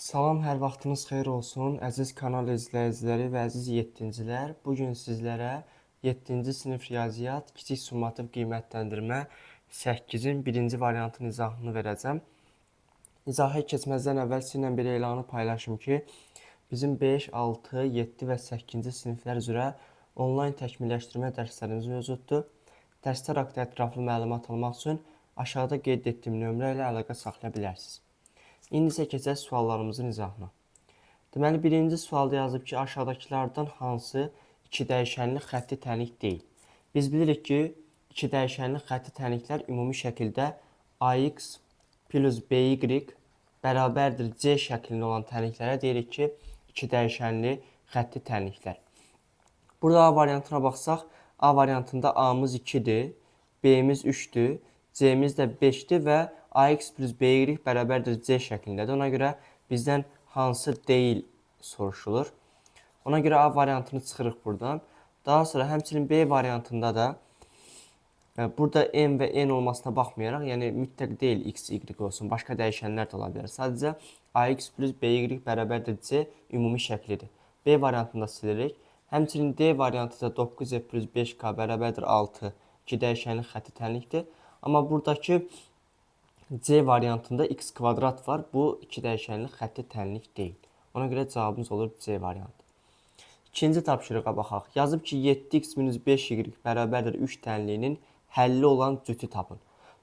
Salam, hər vaxtınız xeyir olsun. Əziz kanal izləyiciləri və əziz 7-cilər. Bugün sizlərə 7-ci sinif riyaziyyat kiçik summativ qiymətləndirmə 8-in birinci variantının izahını verəcəm. İzaha keçməzdən əvvəl sizinlə bir elanı paylaşım ki, bizim 5, 6, 7 və 8-ci siniflər üzrə onlayn təkmilləşdirmə dərslərimiz mövcuddur. Dərslər haqqında ətraflı məlumat almaq üçün aşağıda qeyd etdiyim nömrə ilə əlaqə saxlaya bilərsiniz. İndi isə keçək suallarımızın izahına. Deməli, birinci sualda yazıb ki, aşağıdakılardan hansı iki dəyişənli xətti tənlik deyil? Biz bilirik ki, iki dəyişənli xətti tənliklər ümumi şəkildə ax plus by bərabərdir c şəklində olan tənliklərə deyirik ki, iki dəyişənli xətti tənliklər. Burada A variantına baxsaq, A variantında A-mız 2-dir, B-miz 3-dür, C-miz də 5-dir və ax plus by bərabərdir c şəklindədir. Ona görə bizdən hansı deyil soruşulur. Ona görə A variantını çıxırıq buradan. Daha sonra həmçinin B variantında da burada m və n olmasına baxmayaraq, yəni mütləq deyil x, y olsun, başqa dəyişənlər də ola bilər. Sadəcə ax plus by bərabərdir c ümumi şəklidir. B variantında silirik. Həmçinin D variantı da 9 plus 5k bərabərdir 6 iki dəyişənli xətti tənlikdir. Amma buradakı C variantında x kvadrat var. Bu iki dəyişənli xətti tənlik deyil. Ona görə cavabımız olur C variantı. İkinci tapşırığa baxaq. Yazıb ki, 7x minus 5y bərabərdir 3 tənliyinin həlli olan cütü tapın.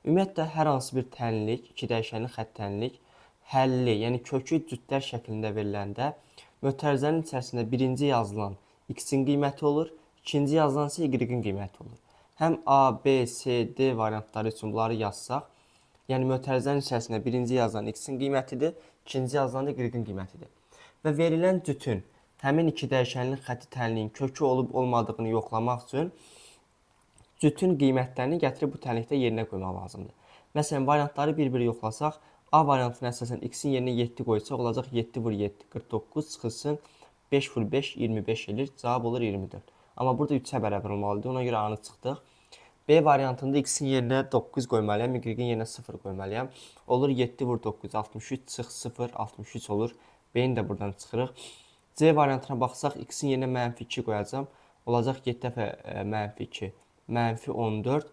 Ümumiyyətlə, hər hansı bir tənlik, iki dəyişənli xətti tənlik, həlli, yəni kökü cütlər şəklində veriləndə mötərizənin içərisində birinci yazılan x-in qiyməti olur, ikinci yazılan isə y-in qiyməti olur. Həm A, B, C, D variantları üçün bunları yazsaq, yəni mötərizənin içərisində birinci yazılan x-in qiymətidir, ikinci yazılan da y-in qiymətidir. Və verilən cütün həmin iki dəyişənli xətti tənliyin kökü olub olmadığını yoxlamaq üçün cütün qiymətlərini gətirib bu tənlikdə yerinə qoymaq lazımdır. Məsələn, variantları bir-bir yoxlasaq, A variantına əsasən x-in yerinə 7 qoysaq, olacaq 7 vur 7, 49 çıxılsın 5 vur 5, 25 edir, cavab olur 24. Amma burada 3-ə bərabər olmalıdır, ona görə A-nı çıxdıq. B variantında x-in yerinə 9 qoymalıyam, y-in yerinə 0 qoymalıyam. Olur 7 vur 9, 63 çıx 0, 63 olur. B-ni də buradan çıxırıq. C variantına baxsaq, x-in yerinə mənfi 2 qoyacam. Olacaq 7 dəfə mənfi 2, mənfi 14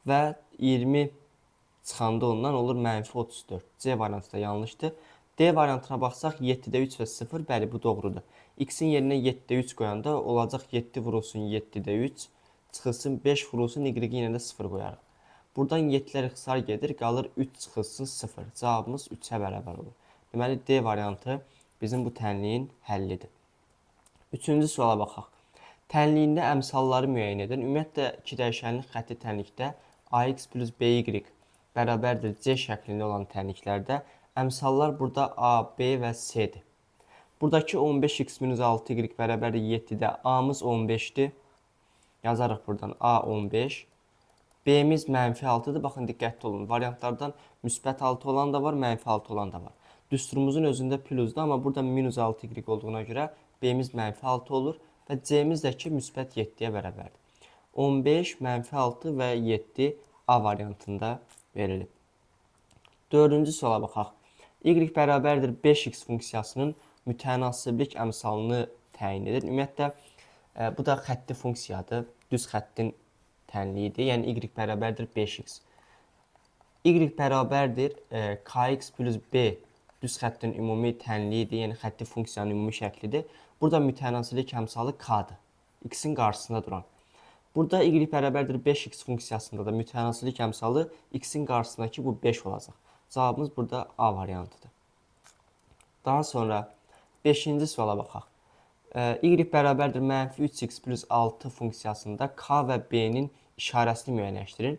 və 20 çıxanda ondan olur mənfi 34. C variantı da yanlışdır. D variantına baxsaq, 7-də 3 və 0, bəli bu doğrudur. X-in yerinə 7-də 3 qoyanda olacaq 7 vurulsun 7-də 3, çıxılsın 5 vurulsun, y-in yerinə də 0 qoyarıq. Buradan 7-lər ixtisar gedir, qalır 3 çıxılsın 0. Cavabımız 3-ə bərabər olur. Deməli, D variantı bizim bu tənliyin həllidir. Üçüncü suala baxaq. Tənliyində əmsalları müəyyən edin. Ümumiyyətlə, iki dəyişənli xətti tənlikdə ax plus by bərabərdir c şəklində olan tənliklərdə əmsallar burada A, B və C-dir. Buradakı 15x minus 6y bərabərdir 7-də A-mız 15-dir. Yazarıq buradan A 15. B-miz mənfi 6-dır. Baxın, diqqətli olun. Variantlardan müsbət 6 olan da var, mənfi 6 olan da var. Düsturumuzun özündə plusdur, amma burada minus 6y olduğuna görə B-miz mənfi 6 olur və C-miz də ki, müsbət 7-yə bərabərdir. 15, mənfi 6 və 7 A variantında verilib. Dördüncü suala baxaq. Y bərabərdir 5x funksiyasının mütənasiblik əmsalını təyin edir. Ümumiyyətlə, bu da xətti funksiyadır. Düz xəttin tənliyidir. Yəni, y bərabərdir 5x. Y bərabərdir kx plus b düz xəttin ümumi tənliyidir. Yəni, xətti funksiyanın ümumi şəklidir. Burada mütənasiblik əmsalı k-dır. X-in qarşısında duran. Burada y bərabərdir 5x funksiyasında da mütənasiblik əmsalı x-in qarşısındakı bu 5 olacaq. Cavabımız burada A variantıdır. Daha sonra 5-ci suala baxaq. Y bərabərdir mənfi 3x plus 6 funksiyasında k və b-nin işarəsini müəyyənləşdirin.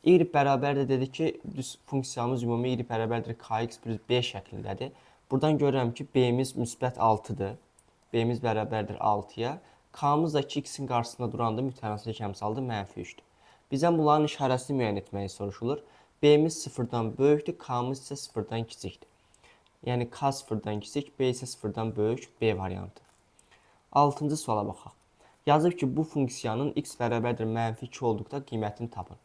Y bərabərdir dedi ki, düz funksiyamız ümumi y bərabərdir kx plus b şəklindədir. Buradan görürəm ki, b-miz müsbət 6-dır. B-miz bərabərdir 6-ya. K-mız da ki, x-in qarşısında duranda mütənasiblik əmsalıdır, mənfi 3-dür. Bizdən bunların işarəsini müəyyən etməyi soruşulur. B-miz 0-dan böyükdür, K-mız isə 0-dan kiçikdir. Yəni, K 0-dan kiçik, B isə 0-dan böyük, B variantı. 6-cı suala baxaq. Yazıb ki, bu funksiyanın x bərabərdir mənfi 2 olduqda qiymətini tapın.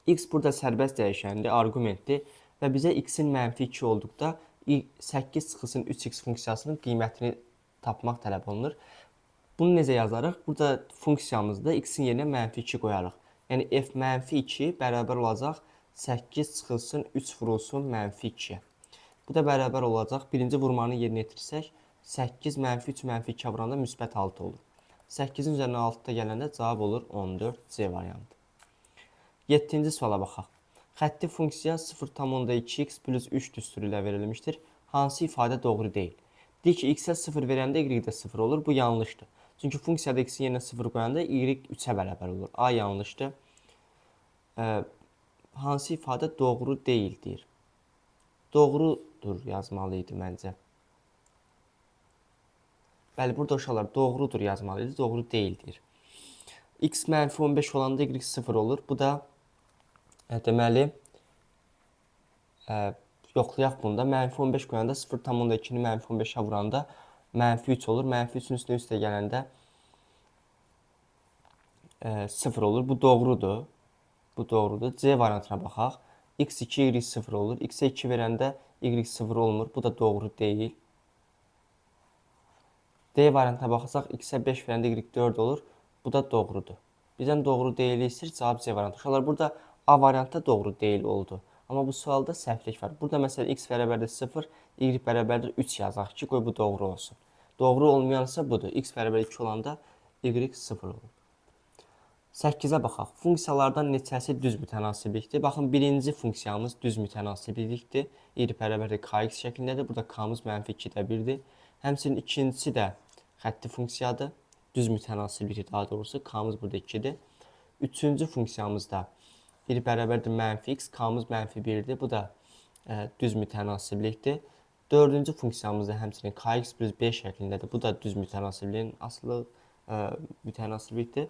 X burada sərbəst dəyişəndir, argumentdir və bizə x-in mənfi 2 olduqda 8 çıxılsın 3x funksiyasının qiymətini tapmaq tələb olunur. Bunu necə yazarıq? Burada funksiyamızda x-in yerinə -2 qoyarıq. Yəni f -2 bərabər olacaq 8 çıxılsın 3 vurulsun -2-yə. Bu da bərabər olacaq. Birinci vurmanı yerinə yetirsək 8 -3 -2 vuranda müsbət 6 olur. 8-in üzərinə 6 da gələndə cavab olur 14 C variantı. 7-ci suala baxaq. Xətti funksiya 0,2x plus 3 düsturu ilə verilmişdir. Hansı ifadə doğru deyil? Deyir ki, x-ə 0 verəndə y də 0 olur. Bu yanlışdır. Çünki funksiyada x-in yerinə 0 qoyanda y 3-ə bərabər olur. A yanlışdır. Hansı ifadə doğru deyil deyir. Doğrudur yazmalıydı məncə. Bəli, burada uşaqlar doğrudur yazmalıydı. Doğru deyildir. X -15 olanda y 0 olur. Bu da deməli yoxlayaq bunda. -15 qoyanda 0,2-ni -15-ə vuranda -3 olur. -3-ün üstünə 3 də gələndə 0 olur. Bu doğrudur. Bu doğrudur. C variantına baxaq. x2 y 0 olur. X-ə 2 verəndə y 0 olmur. Bu da doğru deyil. D variantına baxsaq x-ə 5 verəndə y 4 olur. Bu da doğrudur. Bizdən doğru deyil istəyir. Cavab C variantı. Uşaqlar burada A variantda doğru deyil oldu. Amma bu sualda səhvlik var. Burada məsələn x bərabərdir 0, y bərabərdir 3 yazaq ki, qoy bu doğru olsun. Doğru olmayansa budur. X bərabər 2 olanda y 0 olur. 8-ə baxaq. Funksiyalardan neçəsi düz mütənasiblikdir? Baxın, birinci funksiyamız düz mütənasiblikdir. Y bərabərdir kx şəklindədir. Burada k'mız -2-də 1-dir. Həmçinin ikincisi də xətti funksiyadır. Düz mütənasiblikdir daha doğrusu. K'mız burada 2-dir. Üçüncü funksiyamızda y bərabərdir -x, k'mız -1-dir. Bu da düz mütənasiblikdir. Dördüncü funksiyamızda həmçinin kx plus b şəklindədir. Bu da düz mütənasibliyin asılı mütənasiblikdir.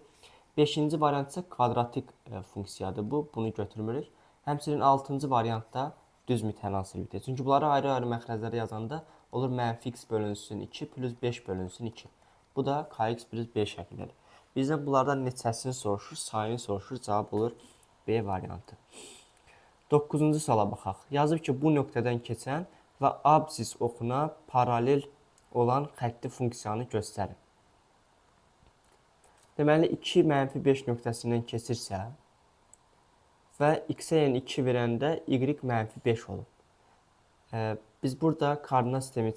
Beşinci variant isə kvadratik funksiyadır bu. Bunu götürmürük. Həmçinin 6-cı variantda düz mütənasiblikdir. Çünki bunları ayrı-ayrı məxrəclərə yazanda olur -x bölünsün 2 plus 5 bölünsün 2. Bu da kx plus b şəklindədir. Bizdən bunlardan neçəsini soruşur, sayını soruşur. Cavab olur B variantı. 9-cu suala baxaq. Yazıb ki, bu nöqtədən keçən və absis oxuna paralel olan xətti funksiyanı göstərin. Deməli, 2 -5 nöqtəsindən keçirsə və x-ə 2 verəndə y -5 olur. Biz burada koordinat sistemini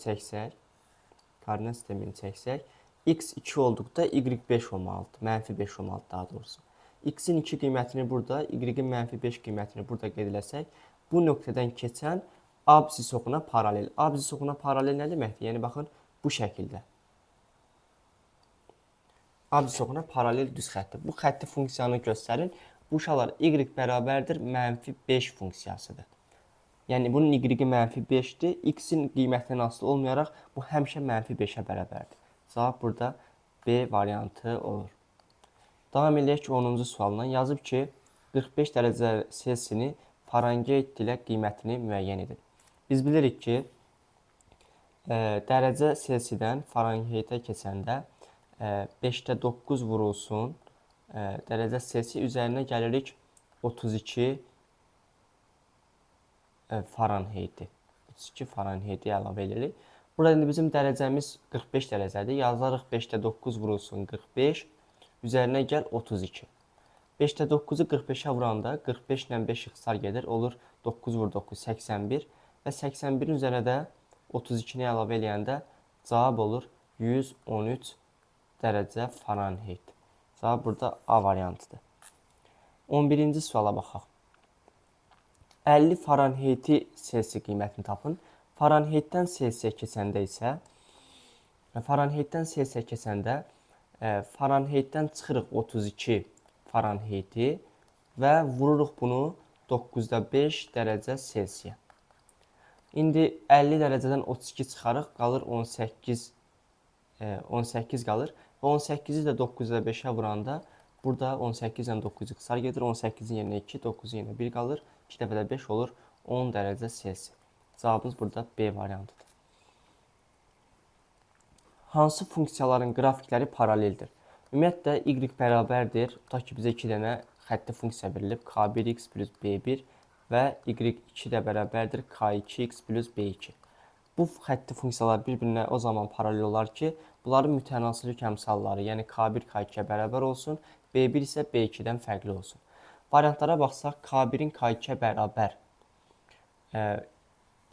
çəksək, x 2 olduqda y 5 olmalıdır, -5 olmalıdır daha doğrusu. X-in 2 qiymətini burada, y-in -5 qiymətini burada qeyd eləsək, bu nöqtədən keçən absis oxuna paralel. Absis oxuna paralel nə deməkdir? Yəni, baxın, bu şəkildə. Absis oxuna paralel düz xəttdir. Bu xətti funksiyanı göstərin. Bu uşaqlar y bərabərdir -5 funksiyasıdır. Yəni, bunun y-i -5-dir. X-in qiymətindən asılı olmayaraq, bu həmişə -5-ə bərabərdir. Cavab burada B variantı olur. Davam edək ki, 10-cu sualdan. Yazıb ki, 45 dərəcə Selsini Farenheit ilə qiymətini müəyyən edin. Biz bilirik ki, dərəcə Selsidən Farenheitə keçəndə 5-də 9 vurulsun, dərəcə Selsi üzərinə gəlirik 32 Farenheiti. 32 Farenheiti əlavə edirik. Burada indi bizim dərəcəmiz 45 dərəcədir. Yazarıq 5-də 9 vurulsun 45, üzərinə gəl 32. 5-də 9-u 45-ə vuranda 45 ilə 5 ixtisar gedir, olur 9 vur 9, 81 və 81-in üzərinə də 32-ni əlavə eləyəndə cavab olur 113 dərəcə Farenheit. Cavab burada A variantıdır. 11-ci suala baxaq. 50 Farenheiti Selsi qiymətini tapın. Farenheitdən Selsiyə keçəndə isə Farenheitdən çıxırıq 32 Farenheiti və vururuq bunu 9-da 5 dərəcə Selsiyə. İndi 50 dərəcədən 32 çıxarıq, qalır 18 qalır. Və 18-i də 9-da 5-ə vuranda burada 18 ilə 9 ixtisar gedir. 18-in yerinə 2, 9-un yerinə 1 qalır. 2 dəfə də 5 olur 10 dərəcə Selsi. Cavabımız burada B variantıdır. Hansı funksiyaların qrafikləri paraleldir? Ümumiyyətlə, y bərabərdir. Tutaq ki, bizə 2 dənə xətti funksiya verilib. k1x plus b1 və y2 də bərabərdir k2x plus b2. Bu xətti funksiyalar bir-birinə o zaman paralel olar ki, bunların mütənasilik əmsalları, yəni K1 K2-yə bərabər olsun, B1 isə B2-dən fərqli olsun. Variantlara baxsaq, K1-in K2-yə bərabər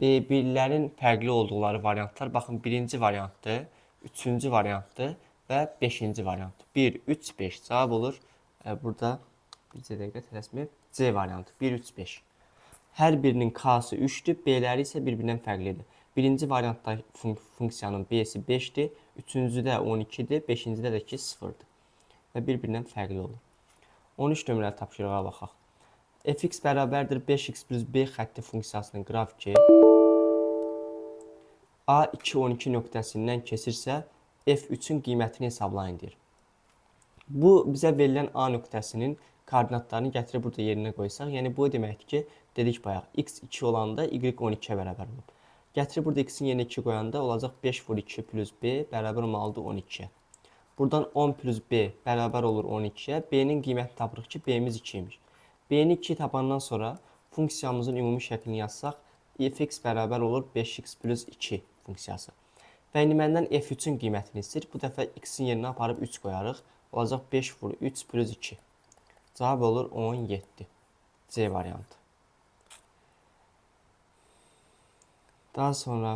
B1-lərin fərqli olduqları variantlar, baxın, birinci variantdır, üçüncü variantdır və beşinci variantdır. 1, 3, 5 cavab olur. Burada bir dəqiqə tələsməyib. C variantı 1, 3, 5. Hər birinin K-sı 3-dür, B-ləri isə bir-birindən fərqlidir. Birinci variantda funksiyanın B-si 5-dir, üçüncüdə 12-dir, beşincidə də 2 0-dır və bir-birindən fərqli olur. 13 nömrəli tapşırığa baxaq. Fx bərabərdir 5x plus b xətti funksiyasının qrafiki A2, 12 nöqtəsindən keçirsə, f3-ün qiymətini hesablayın deyir. Bu, bizə verilən A nöqtəsinin koordinatlarını gətirib burada yerinə qoysaq, yəni bu deməkdir ki, dedik bayaq, x 2 olanda y 12-yə bərabər olub. Gətirib burada x-in yerinə 2 qoyanda olacaq 5 vur 2 plus b bərabər olmalıdır 12-yə. Buradan 10 plus b bərabər olur 12-yə. B-nin qiymətini tapırıq ki, b-miz 2-ymiş. B-ni 2 tapandan sonra funksiyamızın ümumi şəklini yazsaq, fx bərabər olur 5x plus 2 funksiyası. Və indi məndən f3-ün qiymətini istəyir. Bu dəfə x-in yerinə aparıb 3 qoyarıq. Olacaq 5 vur 3 plus 2. Cavab olur 17. C variantı. Daha sonra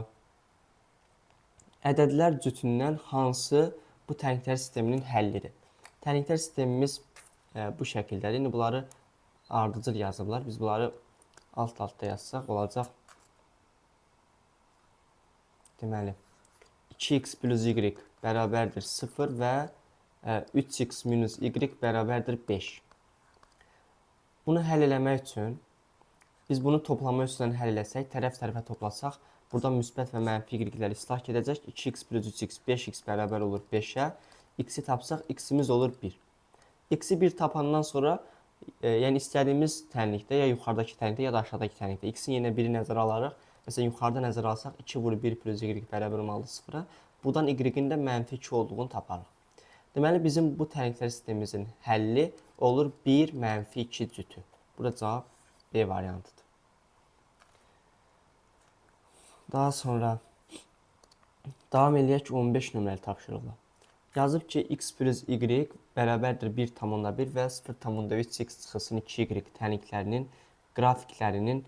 ədədlər cütündən hansı bu tənklər sisteminin həllidir? Tənklər sistemimiz bu şəkildədir. İndi bunları ardıcıl yazıblar. Biz bunları alt-altta yazsaq olacaq. Deməli, 2x plus y bərabərdir 0 və 3x minus y bərabərdir 5. Bunu həll eləmək üçün biz bunu toplama üstündən həll eləsək, tərəf-tərəfə toplasaq, buradan müsbət və mənfi y-ləri islah edəcək. 2x plus 3x, 5x bərabər olur 5-ə. X-i tapsaq, x-imiz olur 1. X-i 1 tapandan sonra, yəni istədiyimiz tənlikdə, ya yuxarıdakı tənlikdə, ya da aşağıdakı tənlikdə x-in yenə 1-i nəzərə alaraq, məsələn, yuxarıda nəzərə alsaq, 2 vur 1 plus y bərabər olmalıdır 0-a. Buradan y-in də mənfi 2 olduğunu taparıq. Deməli, bizim bu tənklər sistemimizin həlli olur 1 mənfi 2 cütü. Burada cavab B variantıdır. Daha sonra davam eləyək 15 nömrəli tapşırıqla. Yazıb ki, x plus y bərabərdir 1,1 və 0,3x çıxılsın 2y tənklərinin qrafiklərinin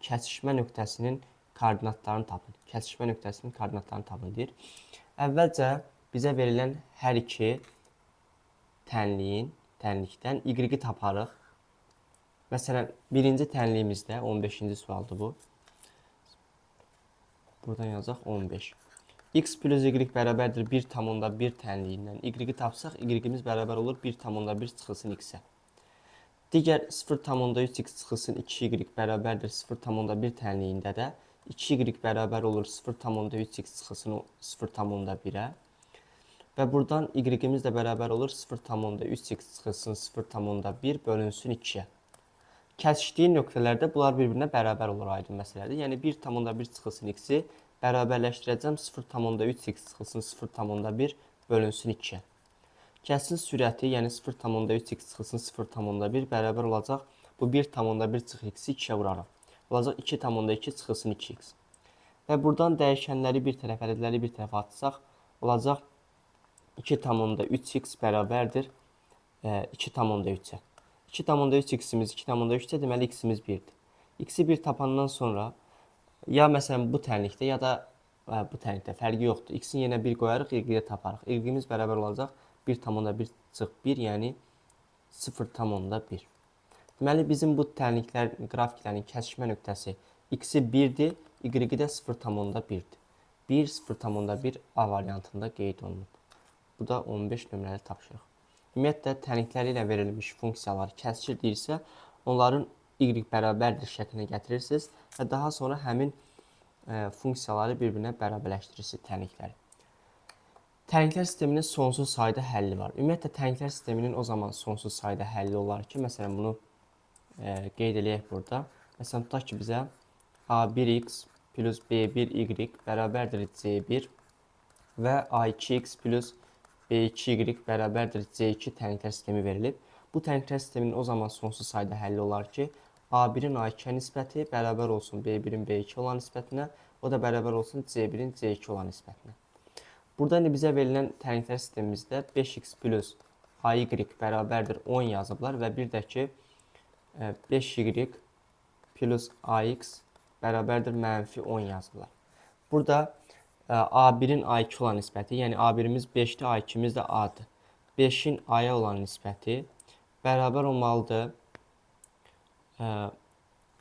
kəsişmə nöqtəsinin koordinatlarını tapın. Kəsişmə nöqtəsinin koordinatlarını tapın deyir. Əvvəlcə bizə verilən hər iki tənlikdən y-i taparıq. Məsələn, birinci tənliyimizdə 15-ci sualdır bu. Buradan yazaq 15. X plus y bərabərdir 1,1 tənliyindən y-i tapsaq, y-imiz bərabər olur 1,1 çıxılsın x-ə. Digər 0,3x çıxılsın 2y bərabərdir 0,1 tənliyində də 2y bərabər olur 0,3x çıxılsın 0,1-ə. Və buradan y-imiz də bərabər olur 0,3x çıxılsın 0,1 bölünsün 2-yə. Kəsişdiyi nöqtələrdə bunlar bir-birinə bərabər olur, aydın məsələdir. Yəni 1,1 çıxılsın x-i bərabərləşdirəcəm 0,3x çıxılsın 0,1 bölünsün 2-yə. Kəsin sürəti, yəni 0,3x çıxılsın 0,1 bərabər olacaq. Bu 1,1 çıx x-i 2-yə vuraraq. Olacaq 2,2 çıxılsın 2x. Və buradan dəyişənləri bir tərəf, ədədləri bir tərəfə atsaq, olacaq 2,3x bərabərdir 2,3-ə. 2,3x-imiz 2,3-də, deməli x-imiz 1-dir. X-i 1 tapandan sonra ya məsələn bu tənlikdə, ya da bu tənlikdə fərqi yoxdur. X-in yenə 1 qoyarıq, y-i taparıq. Y-imiz bərabər olacaq 1,1 çıx 1, yəni 0,1. Deməli, bizim bu tənliklər, qrafiklərin kəsişmə nöqtəsi x-i 1-dir, y-i də 0,1-dir. 1, 0,1 A variantında qeyd olunub. Bu da 15 nömrəli tapşırıq. Ümumiyyətlə, tənlikləri ilə verilmiş funksiyalar kəsişir deyirsə, onların y bərabərdir şəklinə gətirirsiniz və daha sonra həmin funksiyaları bir-birinə bərabərləşdirirsiniz tənlikləri. Tənliklər sisteminin sonsuz sayda həlli var. Ümumiyyətlə, tənliklər sisteminin o zaman sonsuz sayda həlli olar ki, məsələn, bunu qeyd eləyək burada. Məsələn, tutaq ki, bizə A1x plus B1y bərabərdir C1 və A2x plus B2y bərabərdir C2 tənliklər sistemi verilib. Bu tənliklər sisteminin o zaman sonsuz sayda həlli olar ki, A1-in A2-yə nisbəti bərabər olsun B1-in B2 olan nisbətinə O da bərabər olsun C1-in C2 olan nisbətinə. Burada indi bizə verilən tərəflər sistemimizdə 5x plus ay bərabərdir 10 yazıblar və bir də ki 5y plus ax bərabərdir mənfi 10 yazıblar. Burada A1-in A2 olan nisbəti, yəni A1-imiz 5-dir, A2-miz də A-dır. 5-in A-ya olan nisbəti bərabər olmalıdır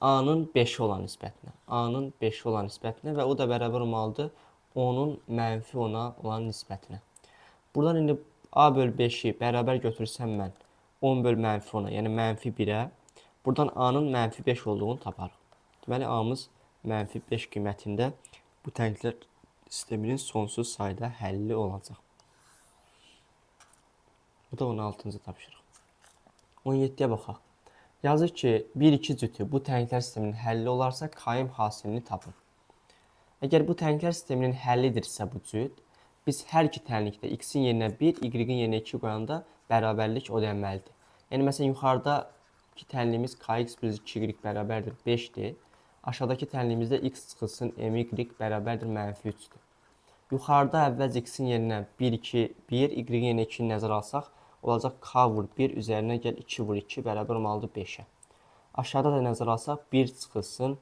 A-nın 5-i olan nisbətinə. A-nın 5-i olan nisbətinə və o da bərabər olmalıdır 10-un mənfi 10-a olan nisbətinə. Buradan indi A bölü 5-i bərabər götürsəm mən 10 bölü mənfi 10-a, yəni mənfi 1-ə. Buradan A-nın mənfi 5 olduğunu taparıq. Deməli, A-mız mənfi 5 qiymətində bu tərəflər sisteminin sonsuz sayda həlli olacaq. Bu da 16-cı tapşırıq. 17-yə baxaq. Yazır ki, 1-2 cütü bu tərəflər sisteminin həlli olarsa qaim hasilini tapın. Əgər bu tərəflər sisteminin həllidirsə bu cüt, biz hər iki tərəflikdə x-in yerinə 1, y-in yerinə 2 qoyanda bərabərlik ödənməlidir. Yəni, məsələn, yuxarıdakı tərəfliyimiz kx plus 2y bərabərdir 5-dir. Aşağıdakı tərəfliyimizdə x çıxılsın my bərabərdir mənfi 3-dür. Yuxarıda əvvəl x-in yerinə 1, 2, 1, y-in yerinə 2-ni nəzərə alsaq, olacaq k vur 1 üzərinə gəl 2 vur 2 bərabər olmalıdır 5-ə. Aşağıda da nəzərə alsaq 1 çıxılsın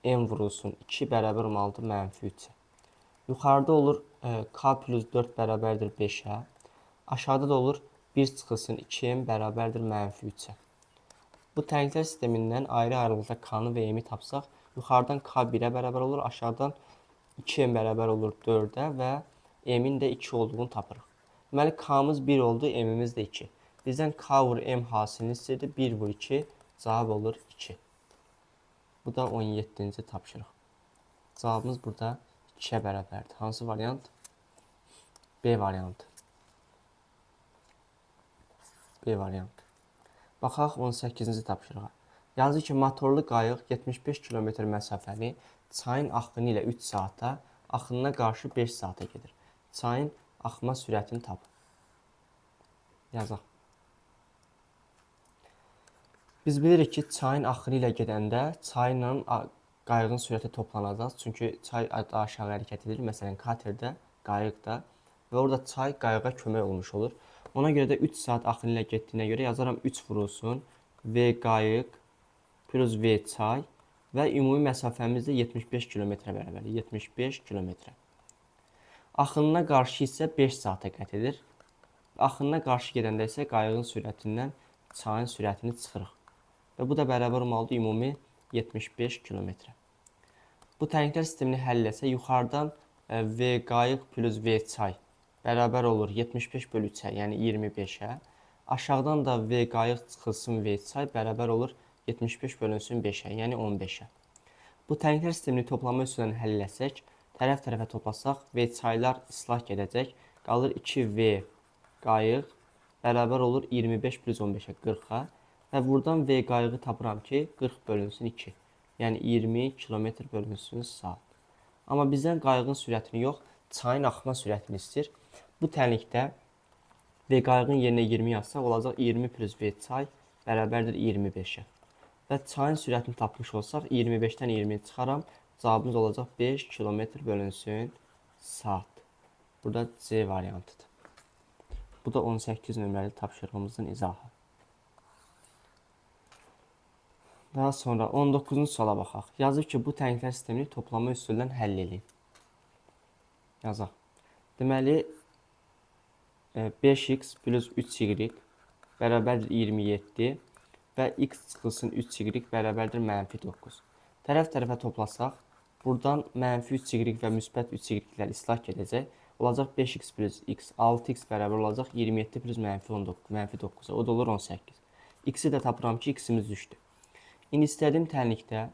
m vurulsun 2 bərabər olmalıdır mənfi 3-ə. Yuxarıda olur k plus 4 bərabərdir 5-ə. Aşağıda da olur 1 çıxılsın 2m bərabərdir mənfi 3-ə. Bu tərəflər sistemindən ayrı-ayrılıqda k-nı və m-i tapsaq, yuxarıdan k 1-ə bərabər olur, aşağıdan 2m bərabər olur 4-ə və m-in də 2 olduğunu tapırıq. Deməli, k-mız 1 oldu, m-imiz də 2. Bizdən k vur m hasilini istəyirdi, 1 vur 2, cavab olur 2. Bu da 17-ci tapşırıq. Cavabımız burada 2-yə bərabərdir. Hansı variant? B variantı. B variantı. Baxaq 18-ci tapşırığa. Yazır ki, motorlu qayıq 75 km məsafəni çayın axını ilə 3 saata, axınına qarşı 5 saata gedir. Çayın axma sürətini tapın. Yazaq. Biz bilirik ki, çayın axını ilə gedəndə çayla qayığın sürəti toplanacaq. Çünki çay aşağı hərəkət edir. Məsələn, katerdə, qayıqda və orada çay qayığa kömək olmuş olur. Ona görə də 3 saat axını ilə getdiyinə görə yazaram 3 vurulsun V qayıq plus V çay və ümumi məsafəmiz də 75 km bərabərdir. 75 km. Axınına qarşı isə 5 saata qət edir. Axınına qarşı gedəndə isə qayığın sürətindən çayın sürətini çıxırıq. Və bu da bərabər olmalıdır ümumi 75 km. Bu tərəflər sistemini həll etsə, yuxarıdan V qayıq plus V çay bərabər olur 75 bölü 3-ə, yəni 25-ə. Aşağıdan da V qayıq çıxılsın V çay bərabər olur 75 bölünsün 5-ə, yəni 15-ə. Bu tərəflər sistemini toplama üsulundan həll etsək, tərəf-tərəfə toplasaq, V çaylar islah gedəcək. Qalır 2V qayıq bərabər olur 25 plus 15-ə, 40-a. Və buradan V qayığı tapıram ki, 40 bölünsün 2. Yəni 20 km bölünsün saat. Amma bizdən qayığın sürətini yox, çayın axma sürətini istəyir. Bu tərəflikdə V qayığın yerinə 20 yazsaq, olacaq 20 plus V çay bərabərdir 25-ə. Və çayın sürətini tapmış olsaq, 25-dən 20-ni çıxaram, cavabımız olacaq 5 km bölünsün saat. Burada C variantıdır. Bu da 18 nömrəli tapşırığımızın izahı. Daha sonra 19-cu suala baxaq. Yazır ki, bu tərəflər sistemini toplama üsulundan həll edin. Yazaq. Deməli, 5x plus 3y bərabərdir 27 və x çıxılsın 3y bərabərdir mənfi 9. Tərəf-tərəfə toplasaq, buradan mənfi 3y və müsbət 3y-lər islah gedəcək. Olacaq 5x plus x, 6x bərabər olacaq 27 plus mənfi 9-a. O da olur 18. X-i də tapıram ki, x-imiz düşdü. İndi istədiyim tərəflikdə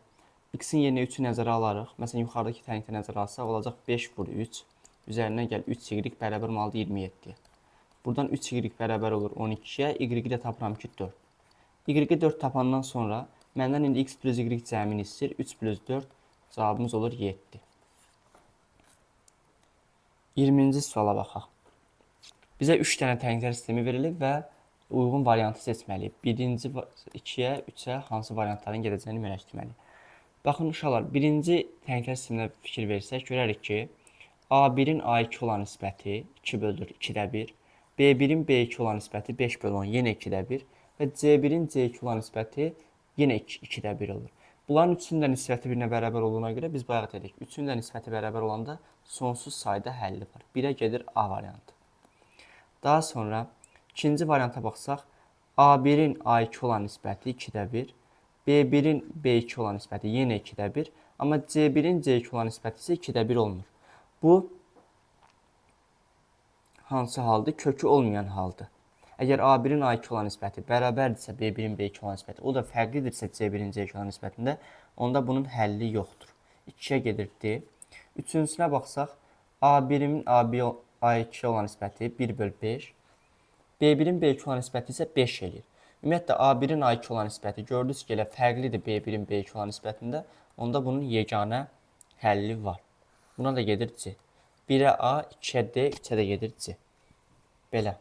x-in yerinə 3-ü nəzərə alarıq. Məsələn, yuxarıdakı tərəflikdə nəzərə alsaq, olacaq 5 vur 3. Üzərinə gəl 3y bərabər olmalıdır 27. Buradan 3y bərabər olur 12-yə, y-i də tapıram ki 4. Y-i 4 tapandan sonra məndən indi x plus y cəmini istəyir. 3 plus 4 cavabımız olur 7. 20-ci suala baxaq. Bizə 3 dənə tərəflər sistemi verilib və uyğun variantı seçməliyik. 1-ci, 2-yə, 3-ə hansı variantların gedəcəyini müəyyənləşdirməliyik. Baxın uşaqlar, birinci tənqəl sisteminə fikir versək, görərik ki, A1-in A2 olan nisbəti 2 bölür 2-də 1, B1-in B2 olan nisbəti 5 bölür 10, yenə 2-də 1 və C1-in C2 olan nisbəti yenə 2-də 1 olur. Bunların üçünün də nisbəti birinə bərabər olduğuna görə biz bayaq dedik, üçünün də nisbəti bərabər olanda sonsuz sayda həlli var. 1-ə gedir A variantı. Daha sonra ikinci varianta baxsaq, A1-in A2 olan nisbəti 2-də 1, B1-in B2 olan nisbəti yenə 2-də 1, amma C1-in C2 olan nisbəti isə 2-də 1 olmur. Bu hansı haldır? Kökü olmayan haldır. Əgər A1-in A2 olan nisbəti bərabərdirsə B1-in B2 olan nisbəti, o da fərqlidirsə C1-in C2 olan nisbətində, onda bunun həlli yoxdur. 2-yə gedirdi. Üçüncüsünə baxsaq, A1-in A2 olan nisbəti 1/5, B1-in B2 olan nisbəti isə 5 eləyir. Ümumiyyətlə, A1-in A2 olan nisbəti gördünüz ki, elə fərqlidir B1-in B2 olan nisbətində, onda bunun yeganə həlli var. Buna da gedir C. 1-ə A, 2-ə D, 3-ə də gedir C. Belə.